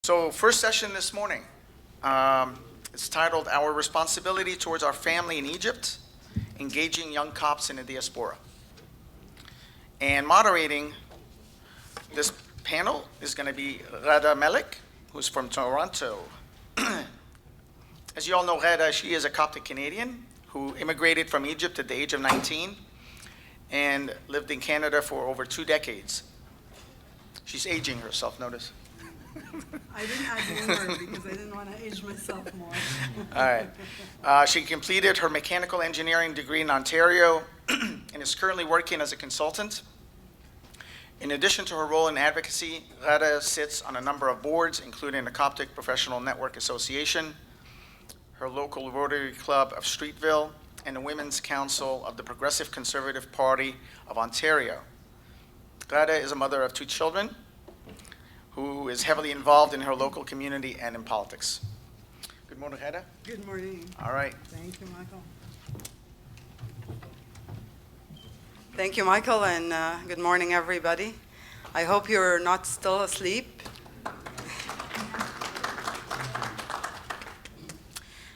So first session this morning, it's titled Our Responsibility Towards Our Family in Egypt, Engaging Young Copts in the Diaspora. And moderating this panel is going to be Ghada Melek, who's from Toronto. As you all know, Ghada, she is a Coptic Canadian who immigrated from Egypt at the age of 19 and lived in Canada for over 2 decades. She's aging herself, notice. I didn't add more because I didn't want to age myself more. All right. She completed her mechanical engineering degree in Ontario and is currently working as a consultant. In addition to her role in advocacy, Ghada sits on a number of boards, including the Coptic Professional Network Association, her local Rotary Club of Streetville, and the Women's Council of the Progressive Conservative Party of Ontario. Ghada is a mother of 2 children, who is heavily involved in her local community and in politics. Good morning, Ghada. Good morning. All right. Thank you, Michael. Thank you, Michael, and good morning, everybody. I hope you're not still asleep.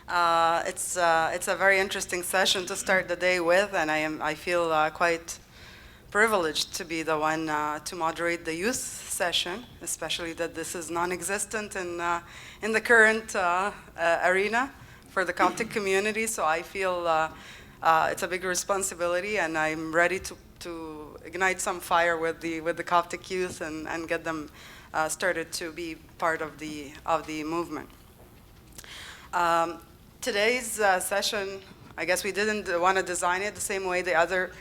It's a very interesting session to start the day with, and I feel quite privileged to be the one to moderate the youth session, especially that this is non-existent in the current arena for the Coptic community. So I feel it's a big responsibility, and I'm ready to ignite some fire with the Coptic youth and get them started to be part of the movement. Today's session, I guess we didn't want to design it the same way the other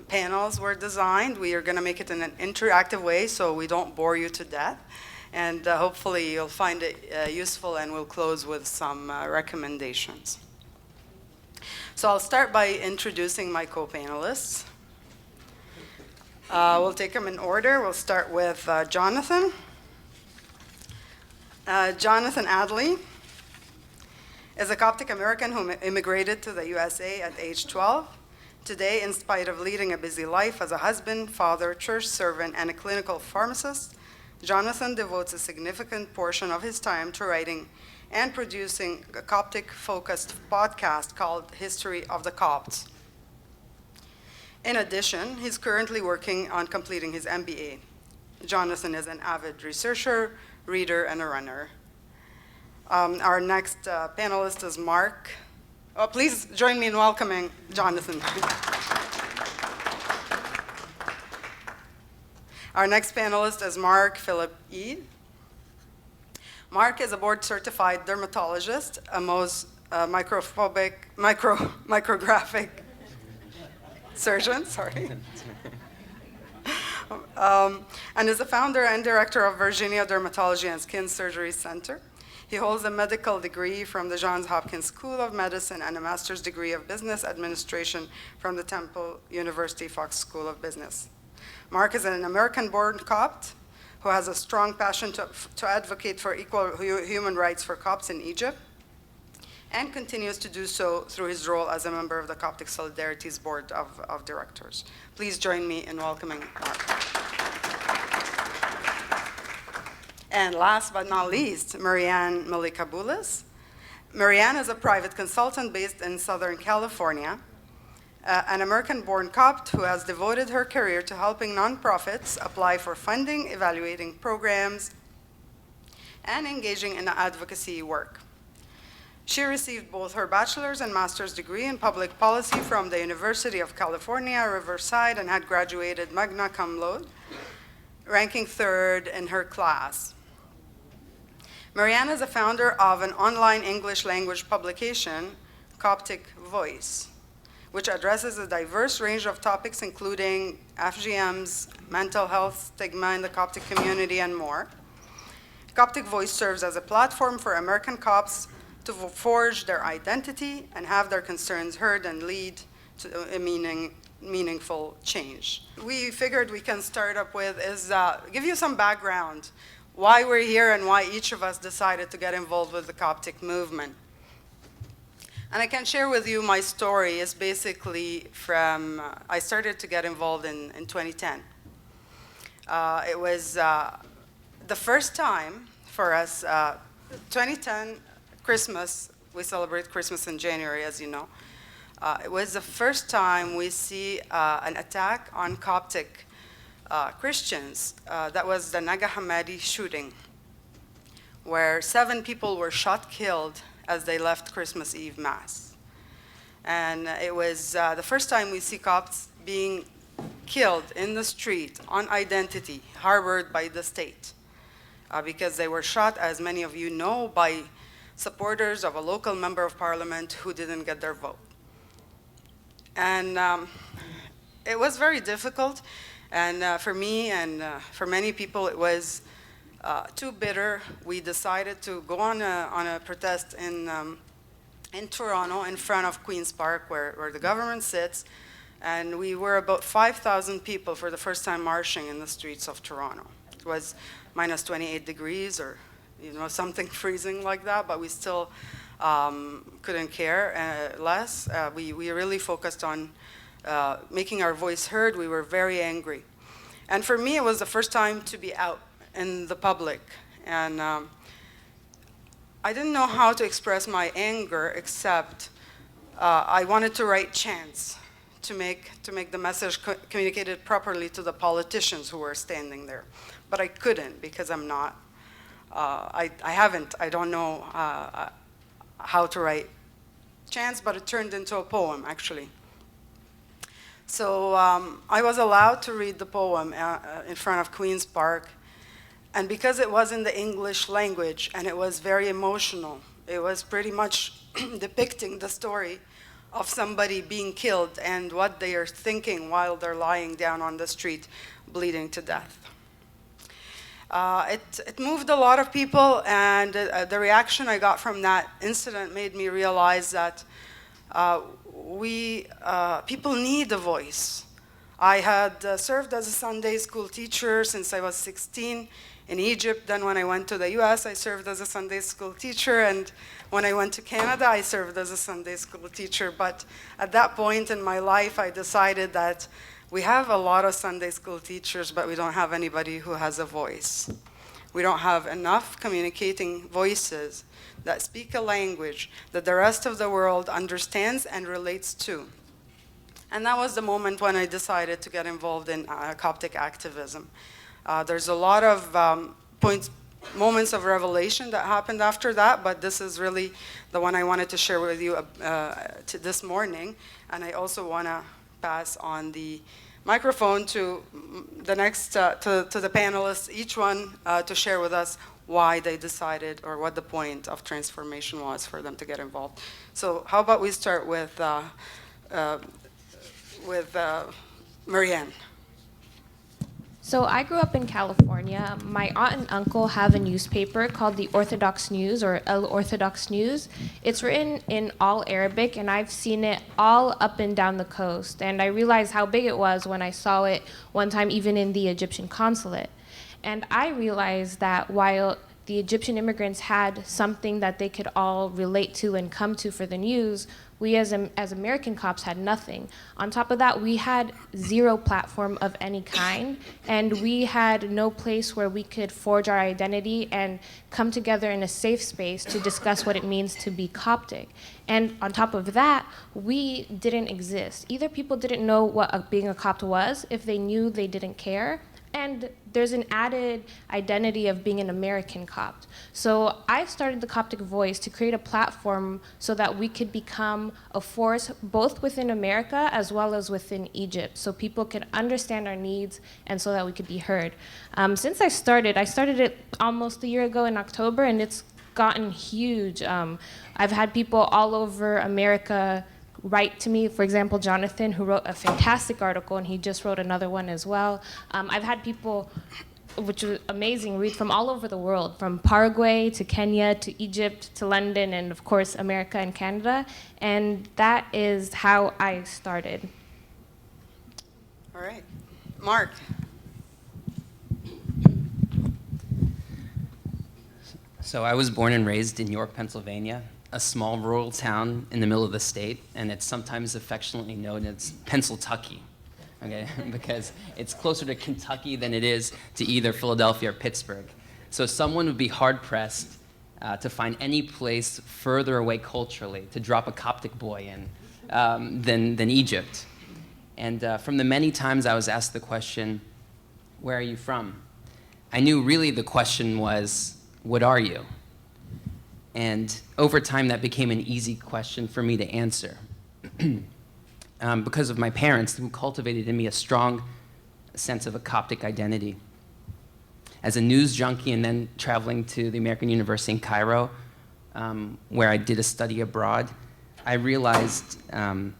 panels were designed. We are going to make it in an interactive way so we don't bore you to death. And hopefully you'll find it useful, and we'll close with some recommendations. So I'll start by introducing my co-panelists. We'll take them in order. We'll start with Jonathan. Jonathan Adly is a Coptic American who immigrated to the USA at age 12. Today, in spite of leading a busy life as a husband, father, church servant, and a clinical pharmacist, Jonathan devotes a significant portion of his time to writing and producing a Coptic-focused podcast called History of the Copts. In addition, he's currently working on completing his MBA. Jonathan is an avid researcher, reader, and a runner. Our next panelist is Mark. Oh, please join me in welcoming Jonathan. Our next panelist is Mark Philip E. Mark is a board-certified dermatologist, a Mohs micrographic surgeon, and is the founder and director of Virginia Dermatology and Skin Surgery Center. He holds a medical degree from the Johns Hopkins School of Medicine and a master's degree of business administration from the Temple University Fox School of Business. Mark is an American-born Copt who has a strong passion to advocate for equal human rights for Copts in Egypt, and continues to do so through his role as a member of the Coptic Solidarity's Board of Directors. Please join me in welcoming Mark. And last but not least, Marianne Melleka-Boules. Marianne is a private consultant based in Southern California, an American-born Copt who has devoted her career to helping nonprofits apply for funding, evaluating programs, and engaging in advocacy work. She received both her bachelor's and master's degree in public policy from the University of California, Riverside, and had graduated magna cum laude, ranking 3rd in her class. Marianne is a founder of an online English language publication, Coptic Voice, which addresses a diverse range of topics including FGMs, mental health, stigma in the Coptic community, and more. Coptic Voice serves as a platform for American Copts to forge their identity and have their concerns heard and lead to a meaningful change. We figured we can start up with is give you some background, why we're here and why each of us decided to get involved with the Coptic movement. And I can share with you my story is basically from, I started to get involved in 2010. It was the first time for us. 2010, Christmas, we celebrate Christmas in January, as you know. It was the first time we see an attack on Coptic Christians. That was the Naga Hamadi shooting, where 7 people were shot, killed as they left Christmas Eve Mass. And it was the first time we see Copts being killed in the street on identity, harbored by the state, because they were shot, as many of you know, by supporters of a local member of parliament who didn't get their vote. And it was very difficult, and for me and for many people, it was too bitter. We decided to go on a protest in Toronto in front of Queen's Park, where the government sits, and we were about 5,000 people for the first time marching in the streets of Toronto. It was minus 28 degrees or something freezing like that, but we still couldn't care less. We really focused on making our voice heard. We were very angry. And for me, it was the first time to be out in the public. And I didn't know how to express my anger, except I wanted to write chants to make the message communicated properly to the politicians who were standing there. But I couldn't, because I'm not, I don't know how to write chants, but it turned into a poem, actually. So I was allowed to read the poem in front of Queen's Park, and because it was in the English language and it was very emotional, it was pretty much depicting the story of somebody being killed and what they are thinking while they're lying down on the street bleeding to death. It moved a lot of people, and the reaction I got from that incident made me realize that people need a voice. I had served as a Sunday school teacher since I was 16 in Egypt. Then when I went to the US, I served as a Sunday school teacher, and when I went to Canada, I served as a Sunday school teacher. But at that point in my life, I decided that we have a lot of Sunday school teachers, but we don't have anybody who has a voice. We don't have enough communicating voices that speak a language that the rest of the world understands and relates to. And that was the moment when I decided to get involved in Coptic activism. There's a lot of moments of revelation that happened after that, but this is really the one I wanted to share with you this morning. And I also want to pass on the microphone to the next to the panelists, each one to share with us why they decided or what the point of transformation was for them to get involved. So how about we start with Marianne. So I grew up in California. My aunt and uncle have a newspaper called the Orthodox News, or El Orthodox News. It's written in all Arabic, and I've seen it all up and down the coast. And I realized how big it was when I saw it one time even in the Egyptian consulate. And I realized that while the Egyptian immigrants had something that they could all relate to and come to for the news, we as American Copts had nothing. On top of that, we had zero platform of any kind, and we had no place where we could forge our identity and come together in a safe space to discuss what it means to be Coptic. And on top of that, we didn't exist. Either people didn't know what being a Copt was. If they knew, they didn't care. And there's an added identity of being an American Copt. So I started the Coptic Voice to create a platform so that we could become a force both within America as well as within Egypt, so people could understand our needs and so that we could be heard. Since I started it almost a year ago in October, and it's gotten huge. I've had people all over America write to me. For example, Jonathan, who wrote a fantastic article, and he just wrote another one as well. I've had people, which was amazing, read from all over the world, from Paraguay to Kenya to Egypt to London, and of course America and Canada. And that is how I started. All right. Mark. So I was born and raised in York, Pennsylvania, a small rural town in the middle of the state, and it's sometimes affectionately known as Pennsyltucky, okay? Because it's closer to Kentucky than it is to either Philadelphia or Pittsburgh. So someone would be hard-pressed to find any place further away culturally to drop a Coptic boy in than Egypt. And from the many times I was asked the question, where are you from? I knew really the question was, what are you? And over time, that became an easy question for me to answer. Because of my parents, who cultivated in me a strong sense of a Coptic identity. As a news junkie and then traveling to the American University in Cairo, where I did a study abroad, I realized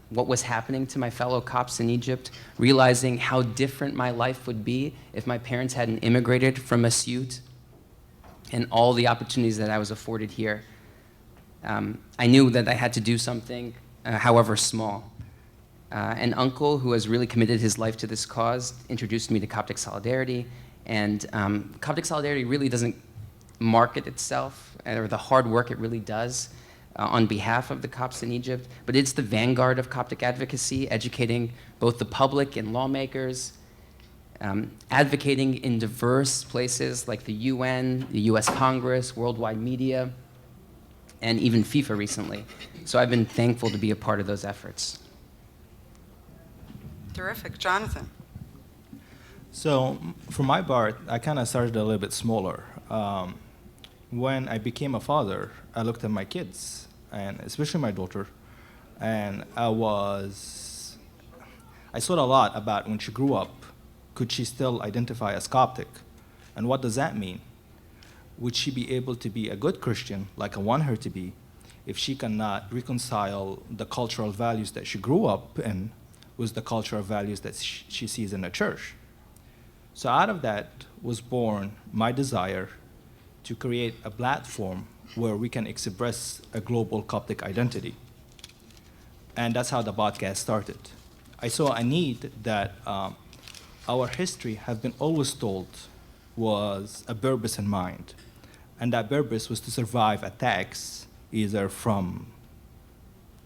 what was happening to my fellow Copts in Egypt, realizing how different my life would be if my parents hadn't immigrated from Masyut and all the opportunities that I was afforded here. I knew that I had to do something, however small. An uncle who has really committed his life to this cause introduced me to Coptic Solidarity, and Coptic Solidarity really doesn't market itself, or the hard work it really does on behalf of the Copts in Egypt, but it's the vanguard of Coptic advocacy, educating both the public and lawmakers, advocating in diverse places like the UN, the US Congress, worldwide media, and even FIFA recently. So I've been thankful to be a part of those efforts. Terrific. Jonathan? So for my part, I kind of started a little bit smaller. When I became a father, I looked at my kids, and especially my daughter, and I thought a lot about when she grew up, could she still identify as Coptic? And what does that mean? Would she be able to be a good Christian, like I want her to be, if she cannot reconcile the cultural values that she grew up in with the cultural values that she sees in the church? So out of that was born my desire to create a platform where we can express a global Coptic identity. And that's how the podcast started. I saw a need that our history have been always told was a purpose in mind. And that purpose was to survive attacks, either from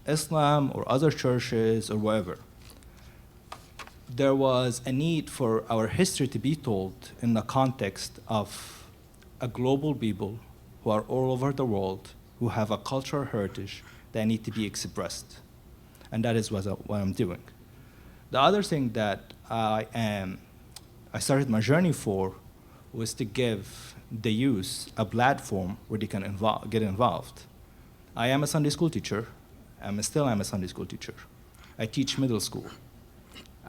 Islam or other churches or wherever. There was a need for our history to be told in the context of a global people who are all over the world, who have a cultural heritage that need to be expressed. And that is what I'm doing. The other thing that I started my journey for was to give the youth a platform where they can get involved. I am a Sunday school teacher. I'm a Sunday school teacher. I teach middle school.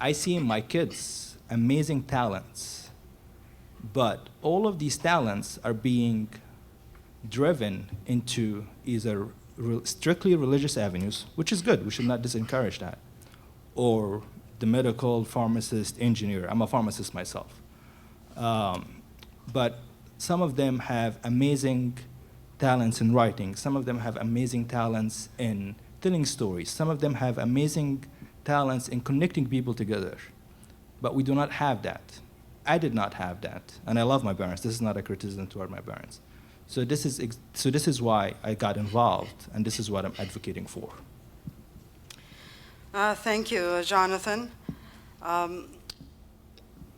I see in my kids amazing talents, but all of these talents are being driven into either strictly religious avenues, which is good, we should not disencourage that, or the medical, pharmacist, engineer. I'm a pharmacist myself. But some of them have amazing talents in writing. Some of them have amazing talents in telling stories. Some of them have amazing talents in connecting people together. But we do not have that. I did not have that. And I love my parents. This is not a criticism toward my parents. So this is why I got involved, and this is what I'm advocating for. Thank you, Jonathan.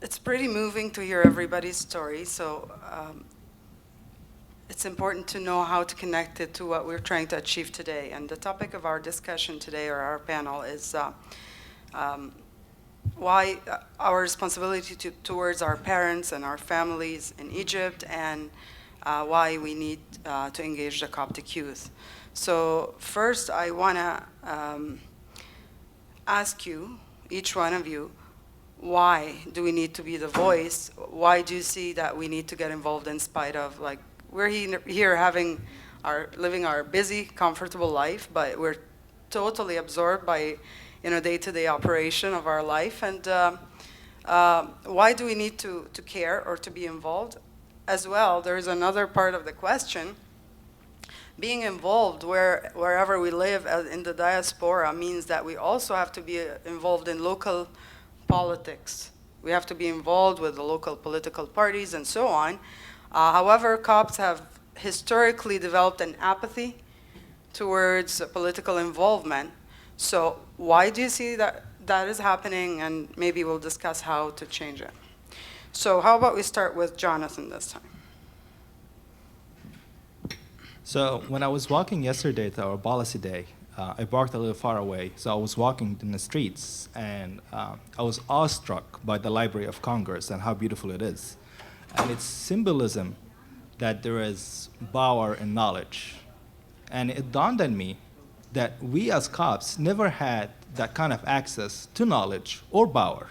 It's pretty moving to hear everybody's story, so it's important to know how to connect it to what we're trying to achieve today. And the topic of our discussion today, or our panel, is why our responsibility towards our parents and our families in Egypt, and why we need to engage the Coptic youth. So first, I want to ask you, each one of you, why do we need to be the voice? Why do you see that we need to get involved in spite of, like, we're here living our busy, comfortable life, but we're totally absorbed by, day-to-day operation of our life. And why do we need to care or to be involved? As well, there is another part of the question. Being involved wherever we live in the diaspora means that we also have to be involved in local politics. We have to be involved with the local political parties and so on. However, Copts have historically developed an apathy towards political involvement. So why do you see that is happening? And maybe we'll discuss how to change it. So how about we start with Jonathan this time? So when I was walking yesterday to our policy day, I parked a little far away, so I was walking in the streets, and I was awestruck by the Library of Congress and how beautiful it is. And its symbolism that there is power in knowledge. And it dawned on me that we as Copts never had that kind of access to knowledge or power.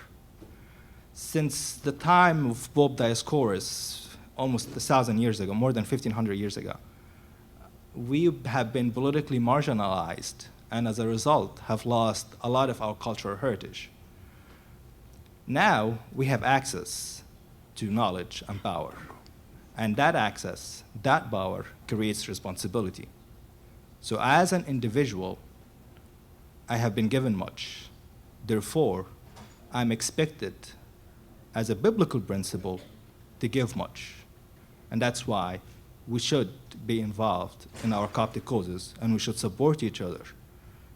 Since the time of Pope Diaspora, almost 1,000 years ago, more than 1,500 years ago, we have been politically marginalized, and as a result have lost a lot of our cultural heritage. Now we have access to knowledge and power, and that access, that power, creates responsibility. So as an individual, I have been given much. Therefore, I'm expected, as a biblical principle, to give much. And that's why we should be involved in our Coptic causes, and we should support each other.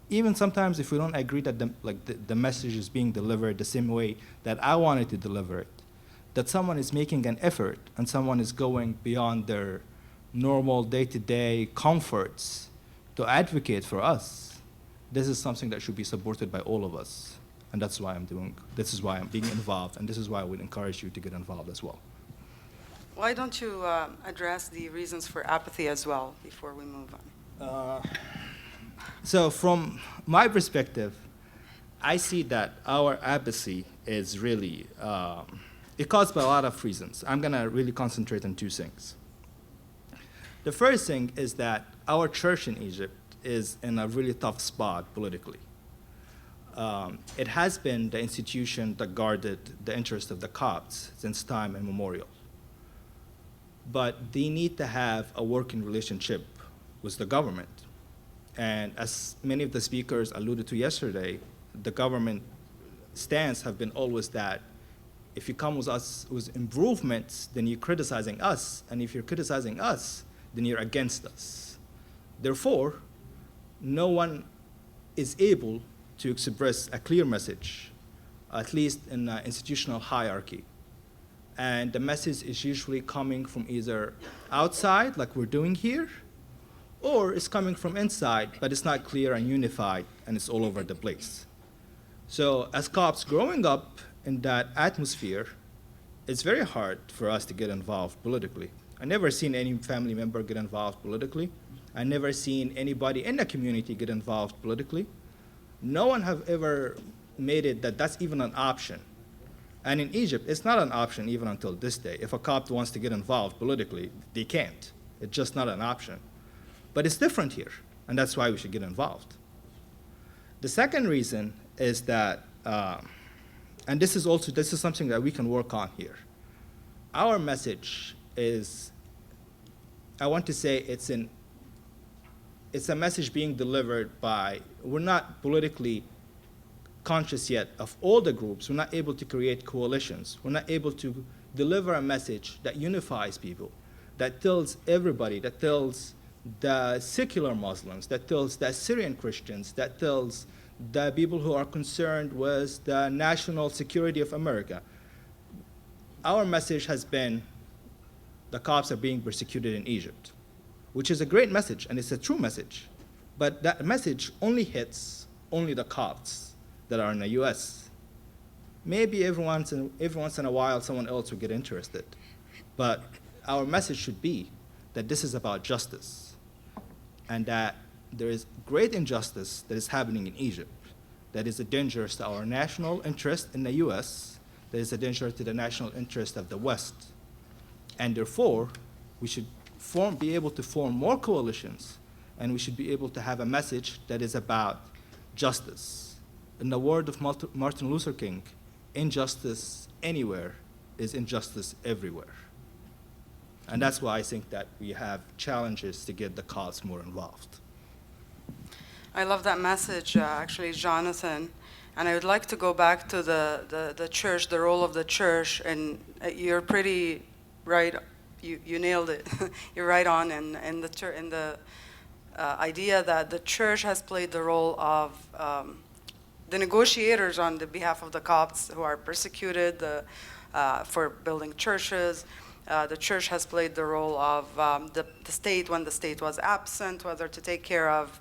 Even sometimes if we don't agree that the message is being delivered the same way that I wanted to deliver it, that someone is making an effort and someone is going beyond their normal day-to-day comforts to advocate for us, this is something that should be supported by all of us. And that's why this is why I'm being involved, and this is why I would encourage you to get involved as well. Why don't you address the reasons for apathy as well before we move on? So from my perspective, I see that our apathy is really, it caused by a lot of reasons. I'm gonna really concentrate on two things. The first thing is that our church in Egypt is in a really tough spot politically. It has been the institution that guarded the interest of the Copts since time immemorial. But they need to have a working relationship with the government. And as many of the speakers alluded to yesterday, the government stance have been always that if you come with us with improvements, then you're criticizing us. And if you're criticizing us, then you're against us. Therefore, no one is able to express a clear message, at least in the institutional hierarchy. And the message is usually coming from either outside, like we're doing here, or it's coming from inside, but it's not clear and unified, and it's all over the place. So as Copts growing up in that atmosphere, it's very hard for us to get involved politically. I never seen any family member get involved politically. I never seen anybody in the community get involved politically. No one have ever made it that that's even an option. And in Egypt, it's not an option even until this day. If a Copt wants to get involved politically, they can't. It's just not an option. But it's different here, and that's why we should get involved. The second reason is that, and this is something that we can work on here. Our message is, I want to say it's a message being delivered by, we're not politically conscious yet of all the groups. We're not able to create coalitions. We're not able to deliver a message that unifies people, that tells everybody, that tells the secular Muslims, that tells the Syrian Christians, that tells the people who are concerned with the national security of America. Our message has been the Copts are being persecuted in Egypt, which is a great message, and it's a true message. But that message only hits only the Copts that are in the US. Maybe every once in a while someone else will get interested. But our message should be that this is about justice, and that there is great injustice that is happening in Egypt that is a danger to our national interest in the US, that is a danger to the national interest of the West. And therefore, we should be able to form more coalitions, and we should be able to have a message that is about justice. In the word of Martin Luther King, injustice anywhere is injustice everywhere. And that's why I think that we have challenges to get the Copts more involved. I love that message, actually, Jonathan. And I would like to go back to the church, the role of the church. And you're pretty right. You nailed it. You're right on in the idea that the church has played the role of the negotiators on the behalf of the Copts who are persecuted for building churches. The church has played the role of the state when the state was absent, whether to take care of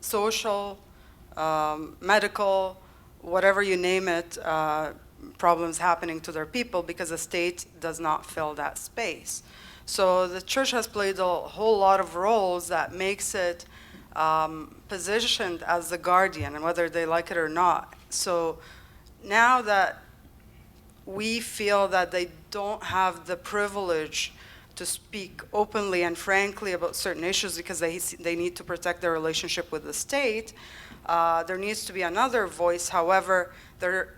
social, medical, whatever you name it, problems happening to their people, because the state does not fill that space. So the church has played a whole lot of roles that makes it positioned as the guardian, and whether they like it or not. So now that we feel that they don't have the privilege to speak openly and frankly about certain issues because they need to protect their relationship with the state, there needs to be another voice. However, there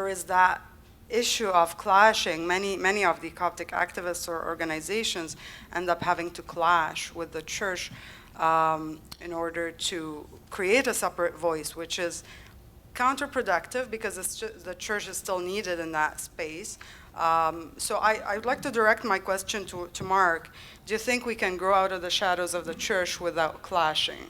is that issue of clashing. Many of the Coptic activists or organizations end up having to clash with the church in order to create a separate voice, which is counterproductive because the church is still needed in that space. So I would like to direct my question to Mark. Do you think we can grow out of the shadows of the church without clashing?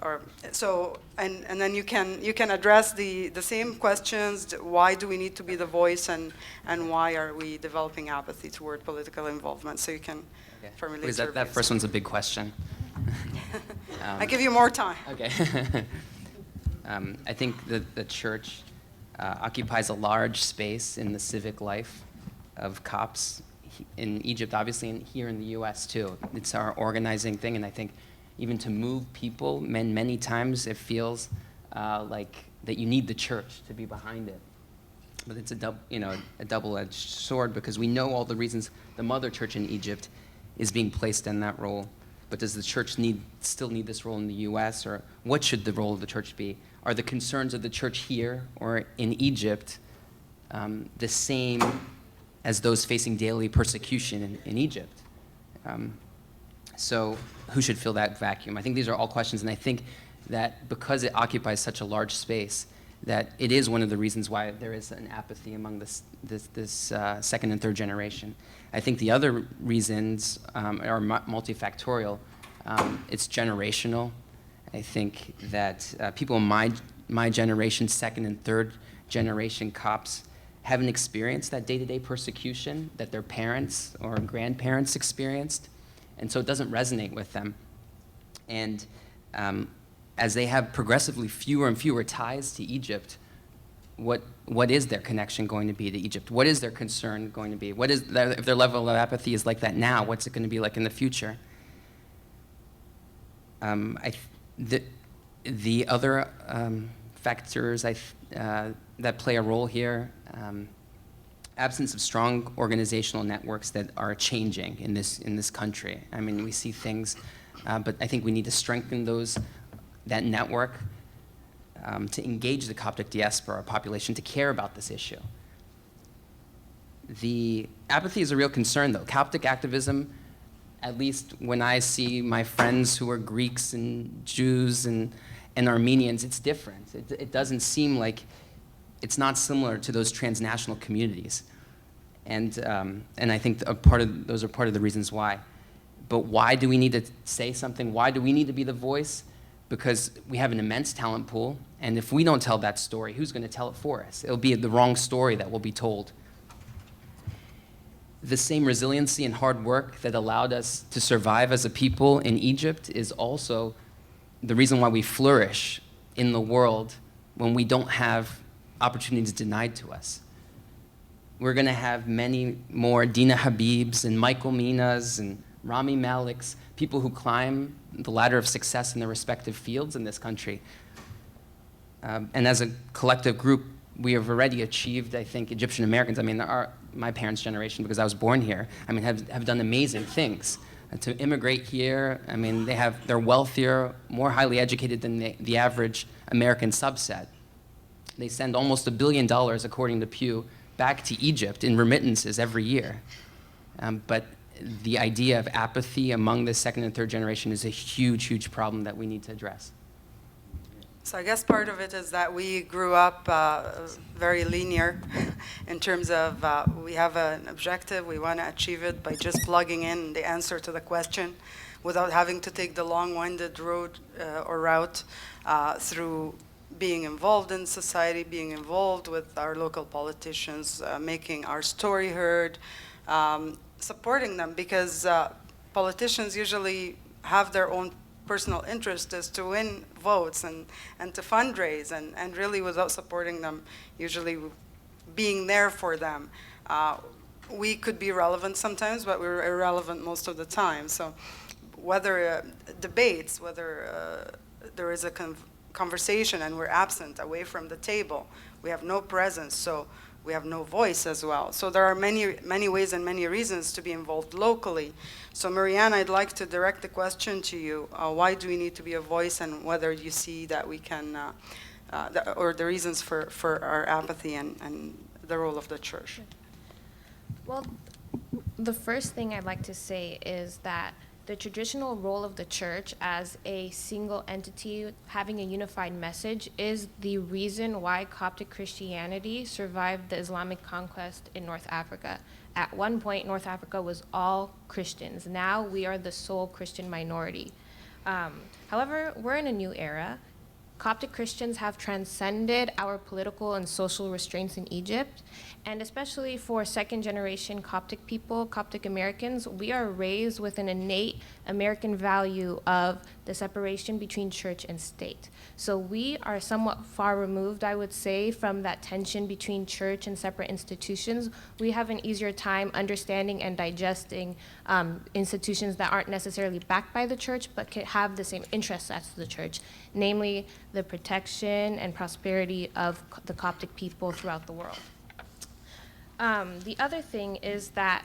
Or so, and then you can address the same questions. Why do we need to be the voice, and why are we developing apathy toward political involvement? So you can formulate Because your that views. first one's a big question. I give you more time. Okay. I think that the church occupies a large space in the civic life of Copts in Egypt, obviously, and here in the U.S. too. It's our organizing thing, and I think even to move people, many times it feels like that you need the church to be behind it. But it's a double-edged sword, because we know all the reasons the mother church in Egypt is being placed in that role. But does the church still need this role in the U.S., or what should the role of the church be? Are the concerns of the church here or in Egypt the same as those facing daily persecution in Egypt? So who should fill that vacuum? I think these are all questions, and I think that because it occupies such a large space, that it is one of the reasons why there is an apathy among this second and third generation. I think the other reasons are multifactorial. It's generational. I think that people in my generation, second and third generation Copts, haven't experienced that day-to-day persecution that their parents or grandparents experienced, and so it doesn't resonate with them. And as they have progressively fewer and fewer ties to Egypt, what is their connection going to be to Egypt? What is their concern going to be? If their level of apathy is like that now, what's it going to be like in the future? The other factors that play a role here, absence of strong organizational networks that are changing in this country. I mean, we see things, but I think we need to strengthen that network to engage the Coptic diaspora population to care about this issue. The apathy is a real concern, though. Coptic activism, at least when I see my friends who are Greeks and Jews and Armenians, it's different. It doesn't seem like, it's not similar to those transnational communities. And I think those are part of the reasons why. But why do we need to say something? Why do we need to be the voice? Because we have an immense talent pool, and if we don't tell that story, who's going to tell it for us? It'll be the wrong story that will be told. The same resiliency and hard work that allowed us to survive as a people in Egypt is also the reason why we flourish in the world when we don't have opportunities denied to us. We're going to have many more Dina Habibs and Michael Minas and Rami Maleks, people who climb the ladder of success in their respective fields in this country. And as a collective group, we have already achieved, I think, Egyptian Americans, I mean, my parents' generation, because I was born here, I mean, have done amazing things. To immigrate here, I mean, they're wealthier, more highly educated than the average American subset. They send almost $1 billion, according to Pew, back to Egypt in remittances every year. But the idea of apathy among the second and third generation is a huge, huge problem that we need to address. So I guess part of it is that we grew up very linear in terms of we have an objective, we want to achieve it by just plugging in the answer to the question without having to take the long-winded road or route through being involved in society, being involved with our local politicians, making our story heard, supporting them, because politicians usually have their own personal interest is to win votes and to fundraise, and really without supporting them, usually being there for them. We could be relevant sometimes, but we're irrelevant most of the time. So whether debates, whether there is a conversation and we're absent, away from the table, we have no presence, so we have no voice as well. So there are many ways and many reasons to be involved locally. So Marianne, I'd like to direct the question to you. Why do we need to be a voice, and whether you see that we can, or the reasons for our apathy and the role of the church? Well, the first thing I'd like to say is that the traditional role of the church as a single entity having a unified message is the reason why Coptic Christianity survived the Islamic conquest in North Africa. At one point, North Africa was all Christians. Now we are the sole Christian minority. However, we're in a new era. Coptic Christians have transcended our political and social restraints in Egypt, and especially for second-generation Coptic people, Coptic Americans, we are raised with an innate American value of the separation between church and state. So we are somewhat far removed, I would say, from that tension between church and separate institutions. We have an easier time understanding and digesting institutions that aren't necessarily backed by the church, but can have the same interests as the church, namely the protection and prosperity of the Coptic people throughout the world. The other thing is that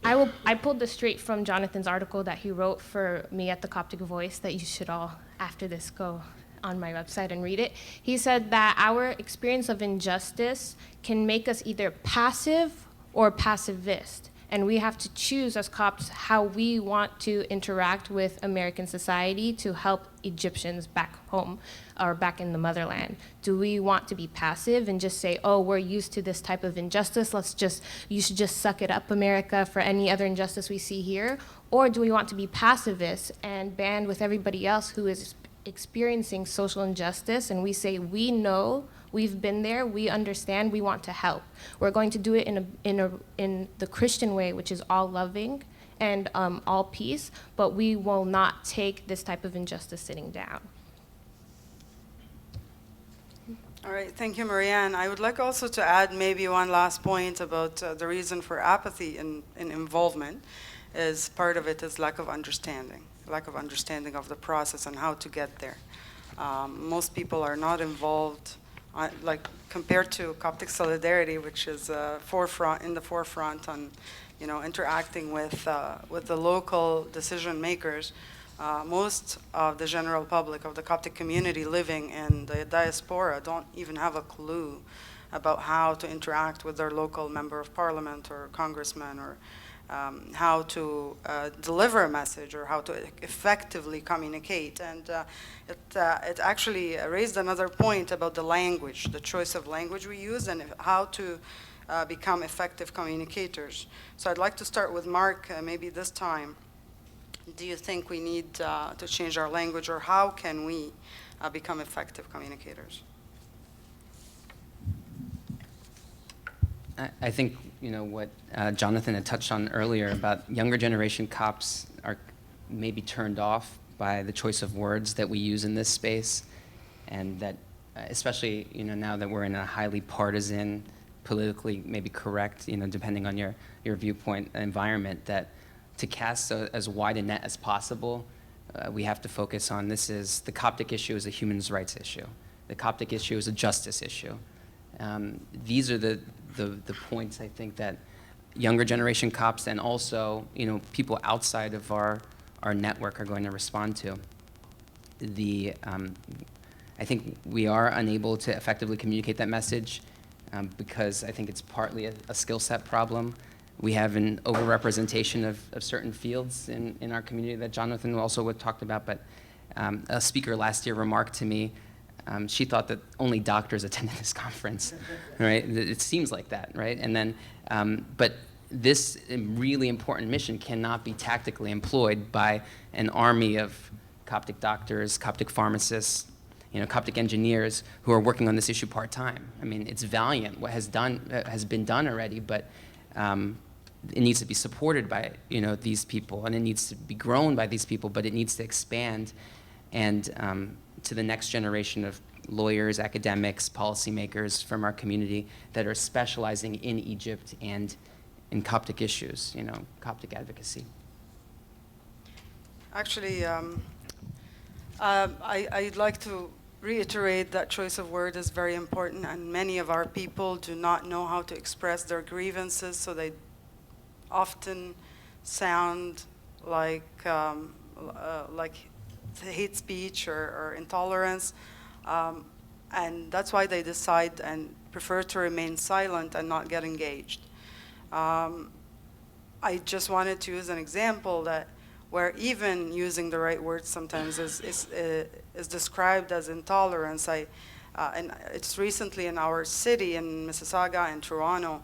I pulled this straight from Jonathan's article that he wrote for me at the Coptic Voice, that you should all, after this, go on my website and read it. He said that our experience of injustice can make us either passive or passivist. And we have to choose as Copts how we want to interact with American society to help Egyptians back home or back in the motherland. Do we want to be passive and just say, oh, we're used to this type of injustice, you should just suck it up, America, for any other injustice we see here? Or do we want to be pacifist and band with everybody else who is experiencing social injustice, and we say, we know, we've been there, we understand, we want to help. We're going to do it in the Christian way, which is all loving and all peace, but we will not take this type of injustice sitting down. All right, thank you, Marianne. I would like also to add maybe one last point about the reason for apathy in involvement. Is part of it is lack of understanding of the process and how to get there. Most people are not involved, like compared to Coptic Solidarity, which is in the forefront on, interacting with the local decision makers. Most of the general public of the Coptic community living in the Diaspora don't even have a clue about how to interact with their local member of parliament or congressman, or how to deliver a message, or how to effectively communicate. And it actually raised another point about the language, the choice of language we use, and how to become effective communicators. So I'd like to start with Mark, maybe this time. Do you think we need to change our language, or how can we become effective communicators? I think what Jonathan had touched on earlier about younger generation Copts are maybe turned off by the choice of words that we use in this space, and that especially now that we're in a highly partisan, politically maybe correct, depending on your viewpoint environment, that to cast as wide a net as possible, we have to focus on the Coptic issue is a human rights issue. The Coptic issue is a justice issue. These are the points I think that younger generation Copts and also people outside of our network are going to respond to. I think we are unable to effectively communicate that message because I think it's partly a skill set problem. We have an overrepresentation of certain fields in our community that Jonathan also talked about, but a speaker last year remarked to me, she thought that only doctors attended this conference, right? It seems like that, right? And then, but this really important mission cannot be tactically employed by an army of Coptic doctors, Coptic pharmacists, Coptic engineers who are working on this issue part-time. I mean, it's valiant what has been done already, but it needs to be supported by these people, and it needs to be grown by these people, but it needs to expand and to the next generation of lawyers, academics, policymakers from our community that are specializing in Egypt and in Coptic issues, Coptic advocacy. Actually, I'd like to reiterate that choice of word is very important, and many of our people do not know how to express their grievances, so they often sound like hate speech or intolerance, and that's why they decide and prefer to remain silent and not get engaged. I just wanted to use an example that where even using the right words sometimes is described as intolerance. And it's recently in our city, in Mississauga and Toronto,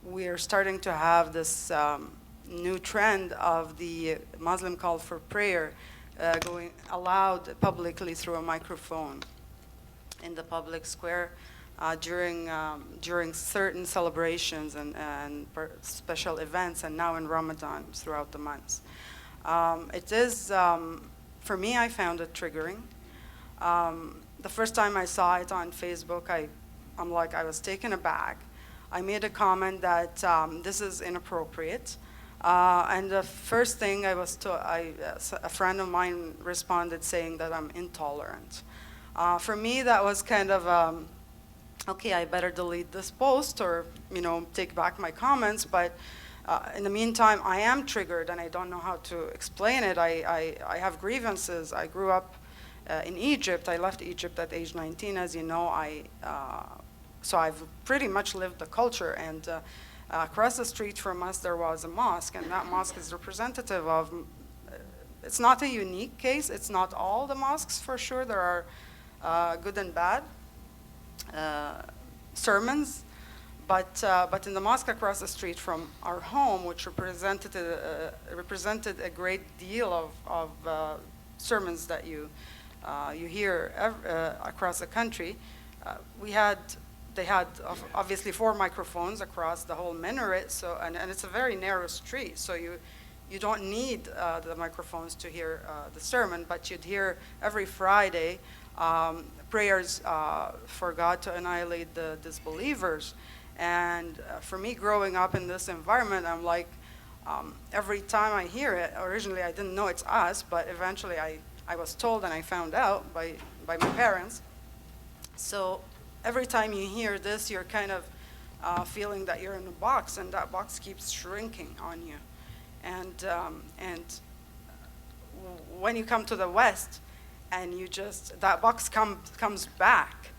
we are starting to have this new trend of the Muslim call for prayer going aloud publicly through a microphone in the public square during certain celebrations and special events, and now in Ramadan throughout the months. It is, for me, I found it triggering. The first time I saw it on Facebook, I was taken aback. I made a comment that this is inappropriate. And the first thing a friend of mine responded saying that I'm intolerant. For me, that was kind of, okay, I better delete this post or, take back my comments. But in the meantime, I am triggered and I don't know how to explain it. I have grievances. I grew up in Egypt. I left Egypt at age 19, as you know. So I've pretty much lived the culture. And across the street from us, there was a mosque, and that mosque is representative of, it's not a unique case. It's not all the mosques, for sure. There are good and bad sermons. But in the mosque across the street from our home, which represented a great deal of sermons that you hear across the country, they had obviously 4 microphones across the whole minaret. So and it's a very narrow street, so you don't need the microphones to hear the sermon, but you'd hear every Friday prayers for God to annihilate the disbelievers. And for me, growing up in this environment, I'm like, every time I hear it, originally I didn't know it's us, but eventually I was told and I found out by my parents. So every time you hear this, you're kind of feeling that you're in a box, and that box keeps shrinking on you. And when you come to the West, and that box comes back,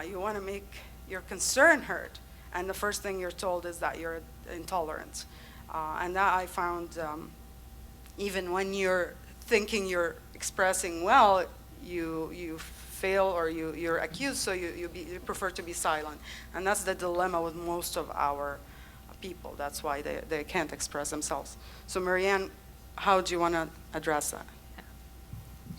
you want to make your concern heard. And the first thing you're told is that you're intolerant. And that I found, even when you're thinking you're expressing well, you fail or you're accused, so you prefer to be silent. And that's the dilemma with most of our people. That's why they can't express themselves. So Marianne, how do you want to address that?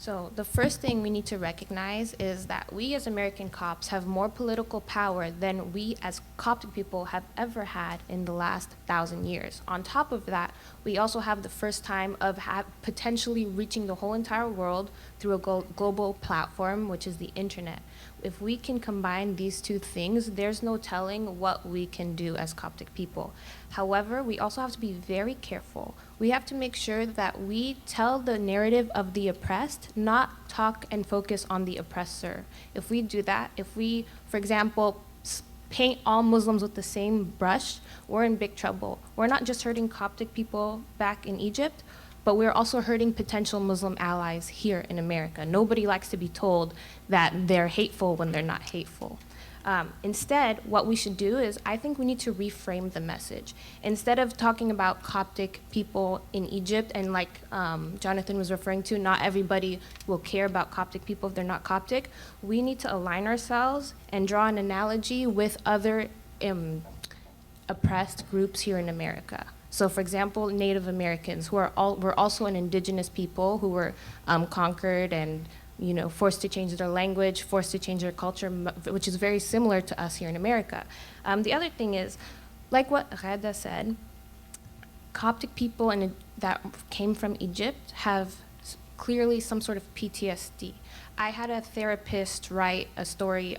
So the first thing we need to recognize is that we as American Copts have more political power than we as Coptic people have ever had in the last 1,000 years. On top of that, we also have the first time of potentially reaching the whole entire world through a global platform, which is the internet. If we can combine these two things, there's no telling what we can do as Coptic people. However, we also have to be very careful. We have to make sure that we tell the narrative of the oppressed, not talk and focus on the oppressor. If we do that, if we, for example, paint all Muslims with the same brush, we're in big trouble. We're not just hurting Coptic people back in Egypt, but we're also hurting potential Muslim allies here in America. Nobody likes to be told that they're hateful when they're not hateful. Instead, what we should do is, I think we need to reframe the message. Instead of talking about Coptic people in Egypt, and like Jonathan was referring to, not everybody will care about Coptic people if they're not Coptic, we need to align ourselves and draw an analogy with other oppressed groups here in America. So for example, Native Americans, who were also an indigenous people who were conquered and forced to change their language, forced to change their culture, which is very similar to us here in America. The other thing is, like what Ghada said, Coptic people that came from Egypt have clearly some sort of PTSD. I had a therapist write a story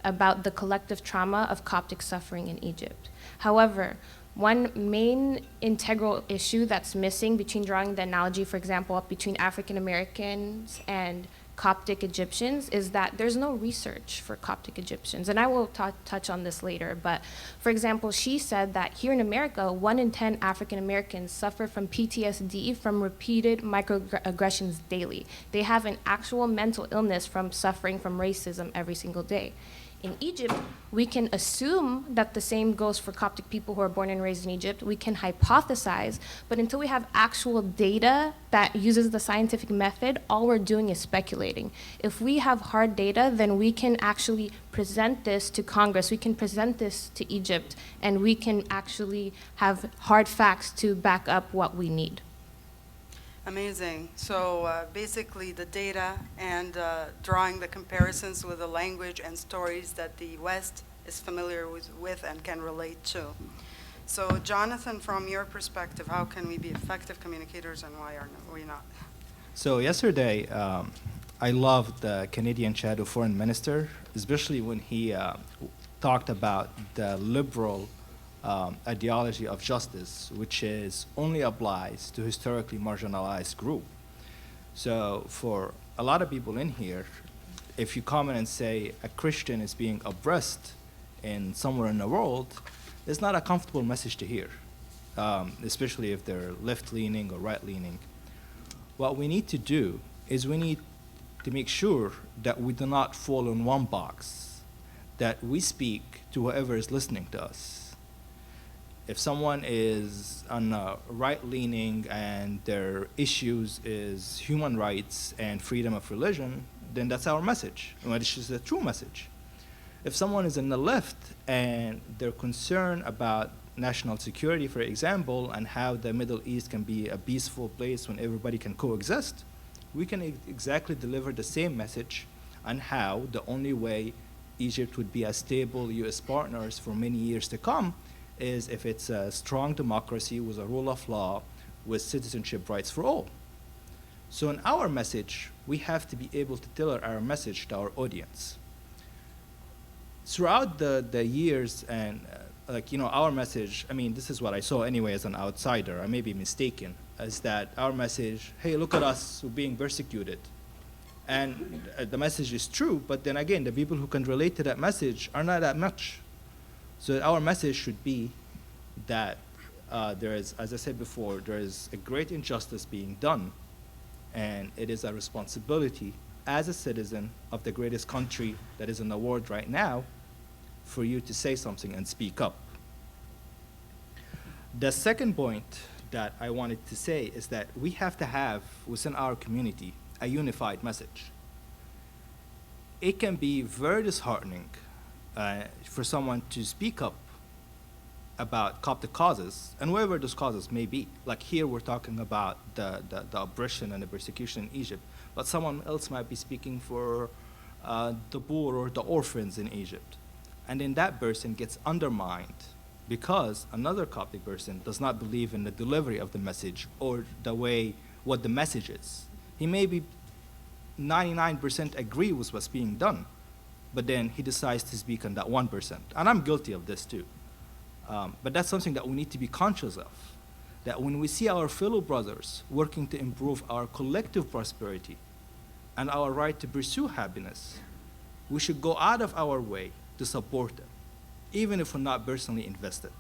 about the collective trauma of Coptic suffering in Egypt. However, one main integral issue that's missing between drawing the analogy, for example, between African Americans and Coptic Egyptians is that there's no research for Coptic Egyptians. And I will touch on this later. But for example, she said that here in America, 1 in 10 African Americans suffer from PTSD from repeated microaggressions daily. They have an actual mental illness from suffering from racism every single day. In Egypt, we can assume that the same goes for Coptic people who are born and raised in Egypt. We can hypothesize, but until we have actual data that uses the scientific method, all we're doing is speculating. If we have hard data, then we can actually present this to Congress, we can present this to Egypt, and we can actually have hard facts to back up what we need. Amazing. So basically the data and drawing the comparisons with the language and stories that the West is familiar with and can relate to. So Jonathan, from your perspective, how can we be effective communicators and why are we not? So yesterday, I loved the Canadian shadow foreign minister, especially when he talked about the liberal ideology of justice, which is only applies to historically marginalized group. So for a lot of people in here, if you comment and say a Christian is being oppressed in somewhere in the world, it's not a comfortable message to hear, especially if they're left-leaning or right-leaning. What we need to do is we need to make sure that we do not fall in one box, that we speak to whoever is listening to us. If someone is on right-leaning and their issues is human rights and freedom of religion, then that's our message, which is a true message. If someone is in the left and they're concerned about national security, for example, and how the Middle East can be a peaceful place when everybody can coexist, we can exactly deliver the same message on how the only way Egypt would be a stable U.S. partners for many years to come is if it's a strong democracy with a rule of law with citizenship rights for all. So in our message, we have to be able to tailor our message to our audience. Throughout the years and our message, I mean, this is what I saw anyway as an outsider, I may be mistaken, is that our message, hey, look at us, we're being persecuted. And the message is true, but then again, the people who can relate to that message are not that much. So our message should be that there is, as I said before, there is a great injustice being done, and it is a responsibility as a citizen of the greatest country that is in the world right now for you to say something and speak up. The second point that I wanted to say is that we have to have within our community a unified message. It can be very disheartening for someone to speak up about Coptic causes, and wherever those causes may be. Like here, we're talking about the oppression and the persecution in Egypt, but someone else might be speaking for the poor or the orphans in Egypt. And then that person gets undermined because another Coptic person does not believe in the delivery of the message or the way, what the message is. He may be 99% agree with what's being done, but then he decides to speak on that 1%. And I'm guilty of this too. But that's something that we need to be conscious of, that when we see our fellow brothers working to improve our collective prosperity and our right to pursue happiness, we should go out of our way to support them, even if we're not personally invested.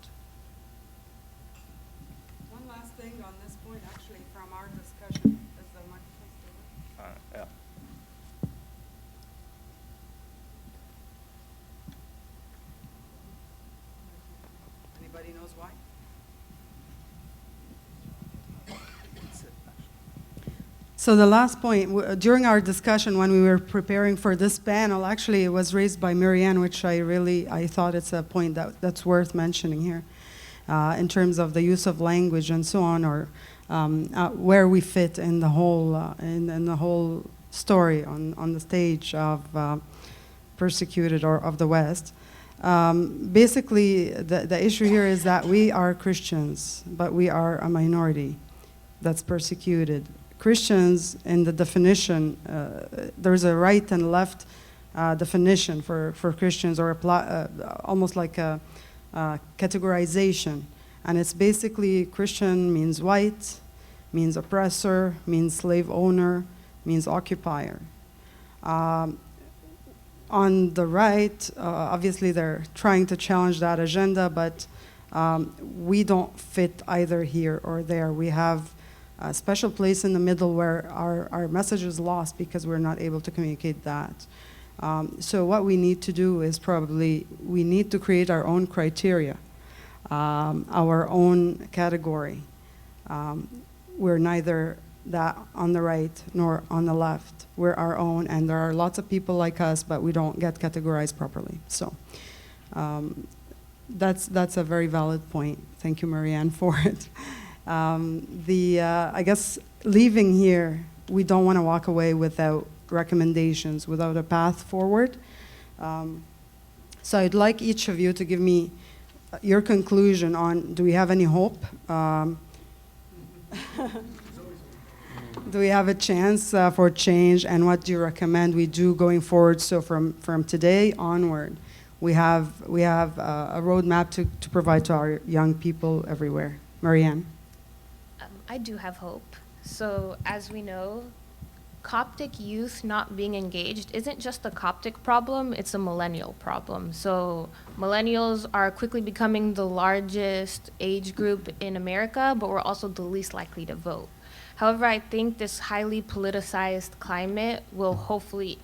One last thing on this point, actually, from our discussion, is the microphone still on? Yeah. Anybody knows why? So the last point, during our discussion when we were preparing for this panel, actually it was raised by Marianne, which I thought it's a point that's worth mentioning here, in terms of the use of language and so on, or where we fit in the whole story on the stage of persecuted or of the West. Basically, the issue here is that we are Christians, but we are a minority that's persecuted. Christians, in the definition, there's a right and left definition for Christians, or almost like a categorization. And it's basically Christian means white, means oppressor, means slave owner, means occupier. On the right, obviously they're trying to challenge that agenda, but we don't fit either here or there. We have a special place in the middle where our message is lost because we're not able to communicate that. So what we need to do is we need to create our own criteria, our own category. We're neither that on the right nor on the left. We're our own, and there are lots of people like us, but we don't get categorized properly. So that's a very valid point. Thank you, Marianne, for it. I guess leaving here, we don't want to walk away without recommendations, without a path forward. So I'd like each of you to give me your conclusion on, do we have any hope? Do we have a chance for change, and what do you recommend we do going forward? So from today onward, we have a roadmap to provide to our young people everywhere. Marianne? I do have hope. So as we know, Coptic youth not being engaged isn't just a Coptic problem, it's a millennial problem. So millennials are quickly becoming the largest age group in America, but we're also the least likely to vote. However, I think this highly politicized climate will hopefully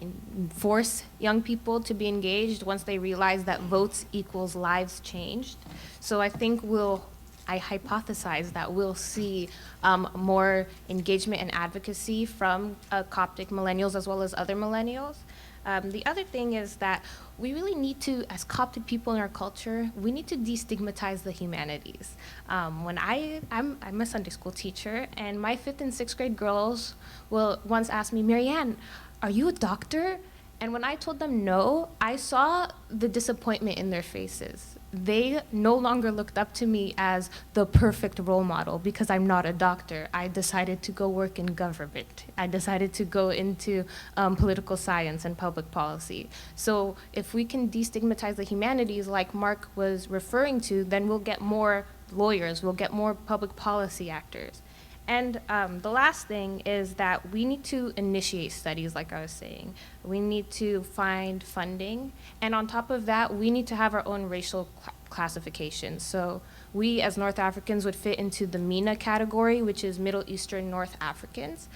force young people to be engaged once they realize that votes equals lives changed. So I think I hypothesize that we'll see more engagement and advocacy from Coptic millennials as well as other millennials. The other thing is that we really need to, as Coptic people in our culture, we need to destigmatize the humanities. I'm a Sunday school teacher, and my 5th and 6th grade girls will once ask me, Marianne, are you a doctor? And when I told them no, I saw the disappointment in their faces. They no longer looked up to me as the perfect role model because I'm not a doctor. I decided to go work in government. I decided to go into political science and public policy. So if we can destigmatize the humanities like Mark was referring to, then we'll get more lawyers, we'll get more public policy actors. And the last thing is that we need to initiate studies, like I was saying. We need to find funding. And on top of that, we need to have our own racial classification. So we, as North Africans, would fit into the MENA category, which is Middle Eastern North Africans.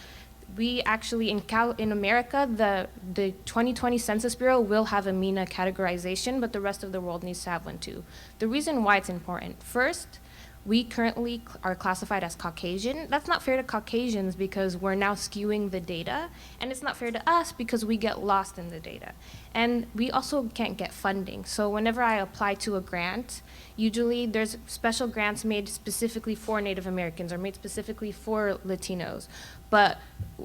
We actually, in America, the 2020 Census Bureau will have a MENA categorization, but the rest of the world needs to have one too. The reason why it's important, first, we currently are classified as Caucasian. That's not fair to Caucasians because we're now skewing the data, and it's not fair to us because we get lost in the data. And we also can't get funding. So whenever I apply to a grant, usually there's special grants made specifically for Native Americans or made specifically for Latinos. But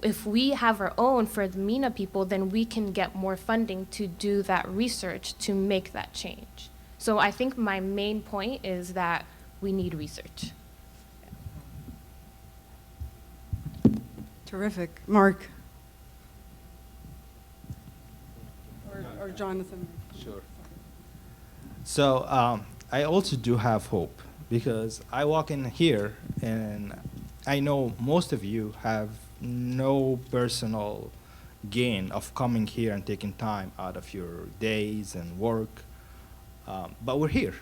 if we have our own for the MENA people, then we can get more funding to do that research to make that change. So I think my main point is that we need research. Terrific. Mark? Or Jonathan? Sure. So I also do have hope because I walk in here and I know most of you have no personal gain of coming here and taking time out of your days and work, but we're here.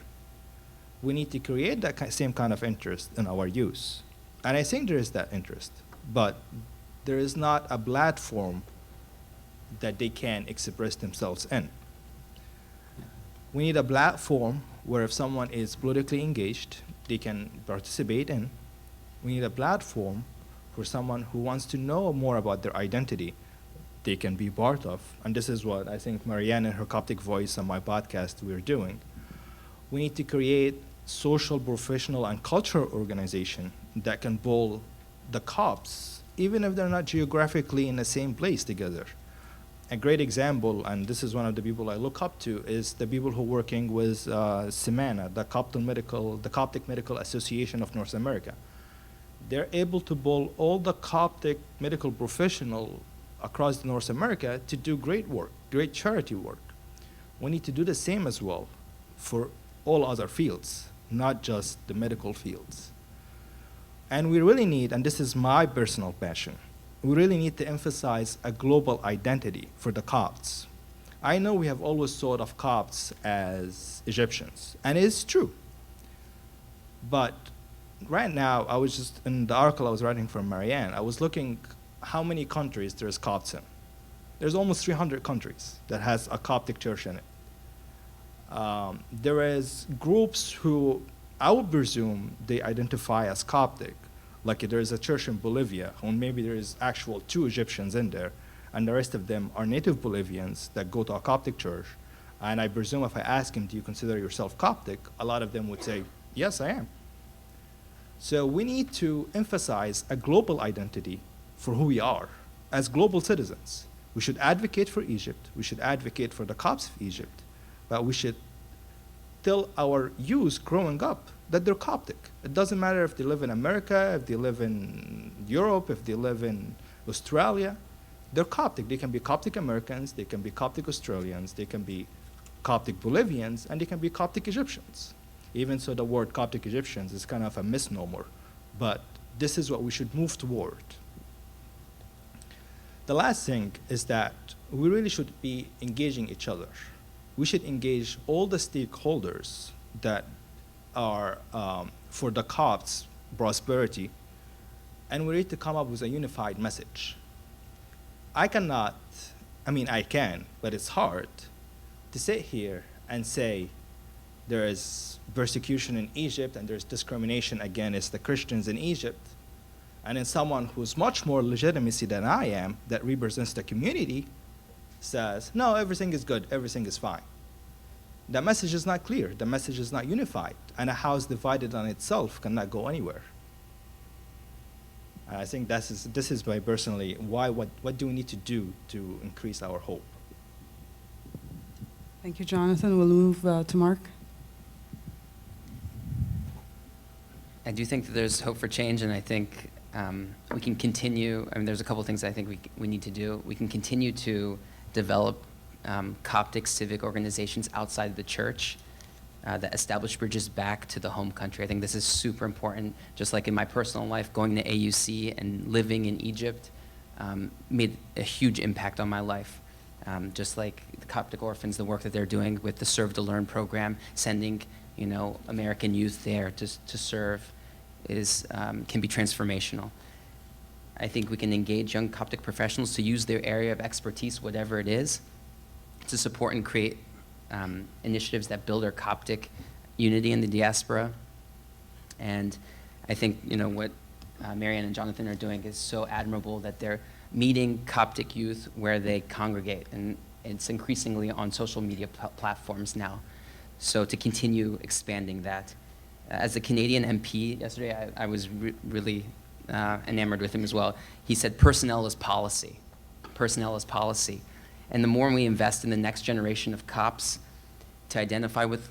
We need to create that same kind of interest in our youth. And I think there is that interest, but there is not a platform that they can express themselves in. We need a platform where if someone is politically engaged, they can participate in. We need a platform for someone who wants to know more about their identity, they can be part of. And this is what I think Marianne and her Coptic Voice on my podcast we're doing. We need to create social, professional, and cultural organization that can pull the Copts even if they're not geographically in the same place together. A great example, and this is one of the people I look up to, is the people who are working with SIMANA, the Coptic Medical Association of North America. They're able to pull all the Coptic medical professionals across North America to do great work, great charity work. We need to do the same as well for all other fields, not just the medical fields. And we really need, and this is my personal passion, we really need to emphasize a global identity for the Copts. I know we have always thought of Copts as Egyptians, and it's true. But right now, I was just, in the article I was writing for Marianne, I was looking how many countries there's Copts in. There's almost 300 countries that has a Coptic church in it. There is groups who I would presume they identify as Coptic. Like there is a church in Bolivia, or maybe there is actual 2 Egyptians in there, and the rest of them are native Bolivians that go to a Coptic church. And I presume if I ask them, do you consider yourself Coptic? A lot of them would say, yes, I am. So we need to emphasize a global identity for who we are as global citizens. We should advocate for Egypt. We should advocate for the Copts of Egypt. But we should tell our youth growing up that they're Coptic. It doesn't matter if they live in America, if they live in Europe, if they live in Australia. They're Coptic. They can be Coptic Americans, they can be Coptic Australians, they can be Coptic Bolivians, and they can be Coptic Egyptians. Even so, the word Coptic Egyptians is kind of a misnomer, but this is what we should move toward. The last thing is that we really should be engaging each other. We should engage all the stakeholders that are for the Copts' prosperity, and we need to come up with a unified message. I can, but it's hard to sit here and say there is persecution in Egypt and there's discrimination against the Christians in Egypt, and then someone who's much more legitimacy than I am, that represents the community, says, no, everything is good, everything is fine. The message is not clear, the message is not unified, and a house divided on itself cannot go anywhere. And I think this is my personally, what do we need to do to increase our hope? Thank you, Jonathan. We'll move to Mark. I do think that there's hope for change, and I think we can continue. There's a couple things I think we need to do. We can continue to develop Coptic civic organizations outside of the church that establish bridges back to the home country. I think this is super important. Just like in my personal life, going to AUC and living in Egypt made a huge impact on my life. Just like the Coptic orphans, the work that they're doing with the Serve to Learn program, sending American youth there to serve can be transformational. I think we can engage young Coptic professionals to use their area of expertise, whatever it is, to support and create initiatives that build our Coptic unity in the diaspora. And I think what Marianne and Jonathan are doing is so admirable, that they're meeting Coptic youth where they congregate, and it's increasingly on social media platforms now. So to continue expanding that. As a Canadian MP yesterday, I was really enamored with him as well. He said, personnel is policy. Personnel is policy. And the more we invest in the next generation of Copts to identify with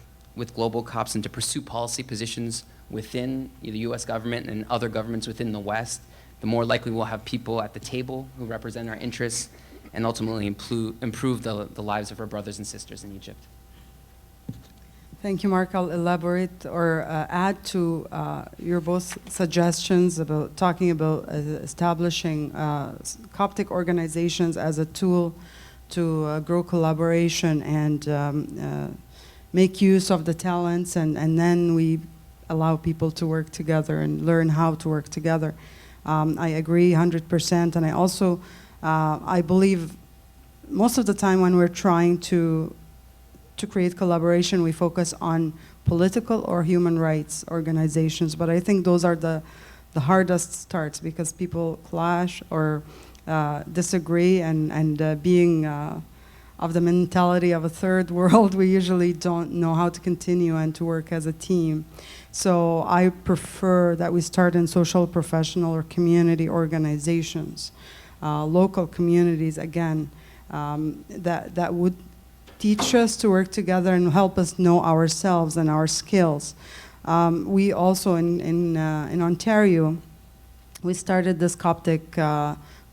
global Copts and to pursue policy positions within the US government and other governments within the West, the more likely we'll have people at the table who represent our interests and ultimately improve the lives of our brothers and sisters in Egypt. Thank you, Mark. I'll elaborate or add to your both suggestions about talking about establishing Coptic organizations as a tool to grow collaboration and make use of the talents, and then we allow people to work together and learn how to work together. I agree 100%, and I also I believe most of the time when we're trying to create collaboration, we focus on political or human rights organizations, but I think those are the hardest starts, because people clash or disagree, and being of the mentality of a third world, we usually don't know how to continue and to work as a team. So I prefer that we start in social, professional, or community organizations, local communities, again, that would teach us to work together and help us know ourselves and our skills. We also, in Ontario, we started this Coptic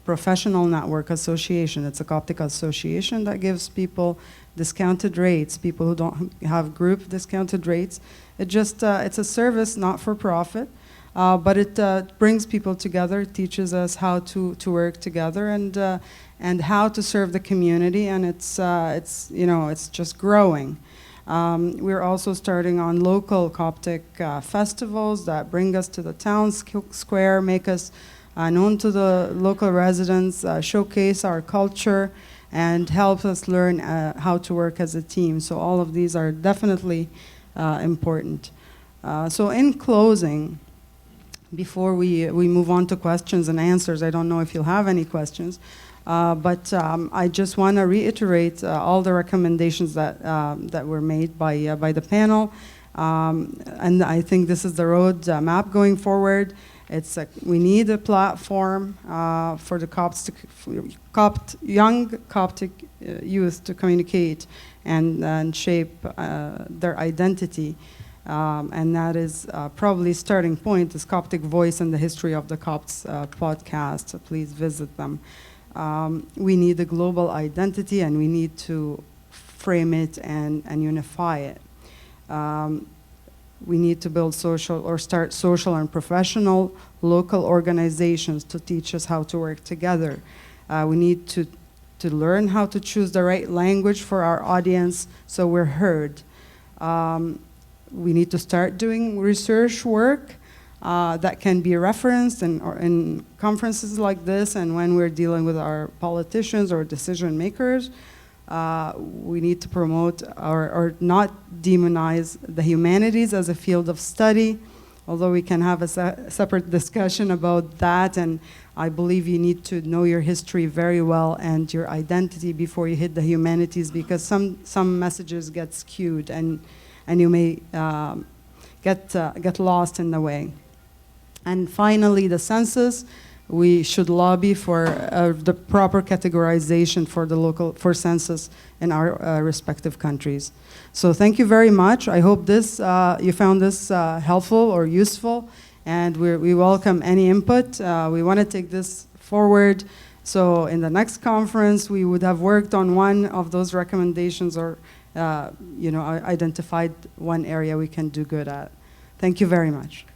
Professional Network Association. It's a Coptic association that gives people discounted rates, people who don't have group discounted rates. It's a service, not for profit, but it brings people together, it teaches us how to work together and how to serve the community, and it's just growing. We're also starting on local Coptic festivals that bring us to the town square, make us known to the local residents, showcase our culture, and help us learn how to work as a team. So all of these are definitely important. So in closing, before we move on to questions and answers, I don't know if you'll have any questions, but I just want to reiterate all the recommendations that were made by the panel, and I think this is the road map going forward. We need a platform for the Copts young Coptic youth to communicate and shape their identity. And that is probably starting point is Coptic Voice and the History of the Copts podcast. So please visit them. We need a global identity, and we need to frame it and unify it. We need to build start social and professional local organizations to teach us how to work together. We need to learn how to choose the right language for our audience so we're heard. We need to start doing research work that can be referenced in conferences like this, and when we're dealing with our politicians or decision makers. We need to promote or not demonize the humanities as a field of study, although we can have a separate discussion about that, and I believe you need to know your history very well and your identity before you hit the humanities, because some messages get skewed and you may get lost in the way. And finally, the census. We should lobby for the proper categorization for census in our respective countries. So thank you very much. I hope you found this helpful or useful, and we welcome any input. We want to take this forward. So in the next conference, we would have worked on one of those recommendations or identified one area we can do good at. Thank you very much.